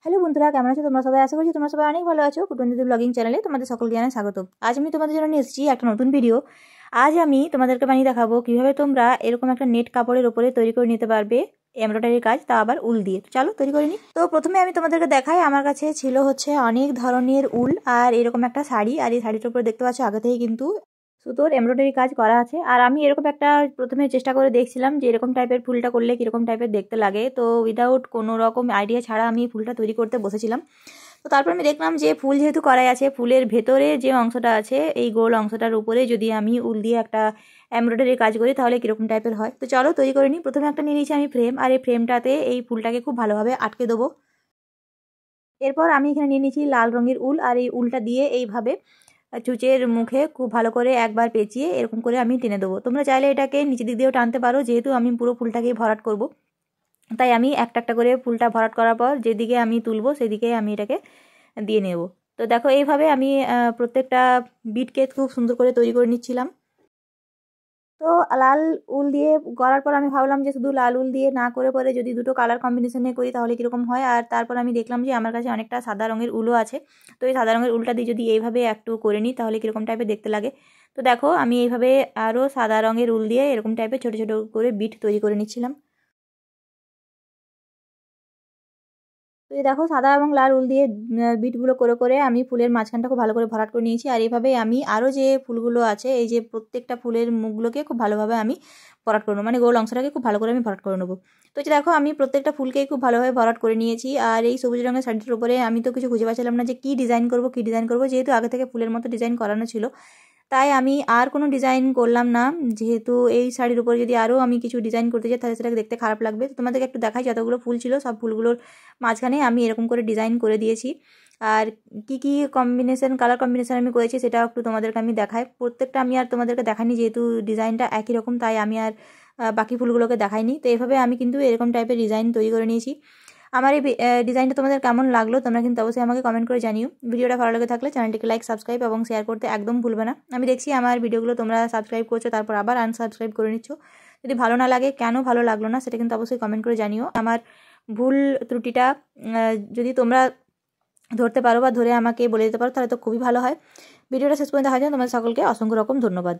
Hello বন্ধুরা, কেমন আছো তোমরা সবাই? আশা করছি তোমরা সবাই অনেক ভালো আছো। কুটুন্দিদি ব্লগিং চ্যানেলে তোমাদের সকলকে জানাই স্বাগত। আজ আমি তোমাদের জন্য নিয়ে এসেছি একটা নতুন ভিডিও। আজ আমি তোমাদেরকে বানিয়ে দেখাবো কিভাবে তোমরা এরকম একটা নেট কাপড়ের উপরে তৈরি করে নিতে পারবে এমব্রয়ডারি কাজ, তা আবার উল দিয়ে। চলো তৈরি করে নিই। তো প্রথমে আমি তোমাদেরকে দেখাই, আমার কাছে ছিল হচ্ছে অনেক ধরনের উল আর এরকম একটা শাড়ি, আর এই শাড়িটার উপরে দেখতে পাচ্ছ আগে থেকেই কিন্তু সুতোর এমব্রয়ডারি কাজ করা আছে। আর আমি এরকম একটা প্রথমে চেষ্টা করে দেখছিলাম যে এরকম টাইপের ফুলটা করলে কীরকম টাইপের দেখতে লাগে। তো উইদাউট কোনো রকম আইডিয়া ছাড়া আমি ফুলটা তৈরি করতে বসেছিলাম। তো তারপর আমি দেখলাম যে ফুল যেহেতু করাই আছে, ফুলের ভেতরে যে অংশটা আছে এই গোল অংশটার উপরে যদি আমি উল দিয়ে একটা এমব্রয়ডারি কাজ করি তাহলে কীরকম টাইপের হয়। তো চলো তৈরি করে নিই। প্রথমে একটা নিয়ে নিয়েছি আমি ফ্রেম, আর এই ফ্রেমটাতে এই ফুলটাকে খুব ভালোভাবে আটকে দেবো। এরপর আমি এখানে নিয়ে নিয়েছি লাল রঙের উল, আর এই উলটা দিয়ে এইভাবে চুচের মুখে খুব ভালো করে একবার পেঁচিয়ে এরকম করে আমি টেনে দেবো। তোমরা চাইলে এটাকে নিচের দিক দিয়েও টানতে পারো, যেহেতু আমি পুরো ফুলটাকেই ভরাট করব তাই আমি একটা একটা করে ফুলটা ভরাট করার পর যেদিকে আমি তুলবো সেদিকে আমি এটাকে দিয়ে নেব। তো দেখো এইভাবে আমি প্রত্যেকটা বিটকে খুব সুন্দর করে তৈরি করে নিচ্ছিলাম। তো লাল উল দিয়ে করার পর আমি ভাবলাম যে শুধু লাল উল দিয়ে না করে পরে যদি দুটো কালার কম্বিনেশনে করি তাহলে কীরকম হয়। আর তারপর আমি দেখলাম যে আমার কাছে অনেকটা সাদা রঙের উলও আছে। তো এই সাদা রঙের উলটা দিয়ে যদি এইভাবে একটু করে নিই তাহলে কীরকম টাইপের দেখতে লাগে। তো দেখো আমি এইভাবে আরও সাদা রঙের উল দিয়ে এরকম টাইপের ছোটো ছোটো করে বিট তৈরি করে নিচ্ছিলাম। তো এই দেখো সাদা এবং লাল উল দিয়ে বিটগুলো করে করে আমি ফুলের মাঝখানটা খুব ভালো করে ভরাট করে নিয়েছি। আর এইভাবে আমি আরও যে ফুলগুলো আছে এই যে প্রত্যেকটা ফুলের মুখগুলোকে খুব ভালোভাবে আমি ভরাট করে নেবো, মানে গোল অংশটাকে খুব ভালো করে আমি ভরাট করে নেবো। তো এই দেখো আমি প্রত্যেকটা ফুলকেই খুব ভালোভাবে ভরাট করে নিয়েছি। আর এই সবুজ রঙের শাড়িটার উপরে আমি তো কিছু খুঁজে পাচ্ছিলাম না যে কী ডিজাইন করবো, যেহেতু আগে থেকে ফুলের মতো ডিজাইন করানো ছিল তাই আমি আর কোনো ডিজাইন করলাম না। যেহেতু এই শাড়ির উপরে যদি আরও আমি কিছু ডিজাইন করতে চাই তাহলে সেটাকে দেখতে খারাপ লাগবে। তো তোমাদেরকে একটু দেখাই, যতগুলো ফুল ছিল সব ফুলগুলোর মাঝখানে আমি এরকম করে ডিজাইন করে দিয়েছি। আর কি কি কালার কম্বিনেশন আমি করেছি সেটাও একটু তোমাদেরকে আমি দেখাই। প্রত্যেকটা আমি আর তোমাদেরকে দেখাইনি, যেহেতু ডিজাইনটা একই রকম তাই আমি আর বাকি ফুলগুলোকে দেখাইনি। তো এভাবে আমি কিন্তু এরকম টাইপের ডিজাইন তৈরি করে নিয়েছি। আমার এই ডিজাইনটা তোমাদের কেমন লাগলো তোমরা কিন্তু অবশ্যই আমাকে কমেন্ট করে জানিও। ভিডিওটা ভালো লেগে থাকলে চ্যানেলটিকে লাইক, সাবস্ক্রাইব এবং শেয়ার করতে একদম ভুলবে না। আমি দেখছি আমার ভিডিওগুলো তোমরা সাবস্ক্রাইব করছো তারপর আবার আনসাবস্ক্রাইব করে নিচ্ছ। যদি ভালো না লাগে, কেন ভালো লাগলো না সেটা কিন্তু অবশ্যই কমেন্ট করে জানিও। আমার ভুল ত্রুটিটা যদি তোমরা ধরতে পারো বা ধরে আমাকে বলে দিতে পারো তাহলে তো খুবই ভালো হয়। ভিডিওটা শেষ পর্যন্ত দেখার জন্য তোমাদের সকলকে অসংখ্য রকম ধন্যবাদ।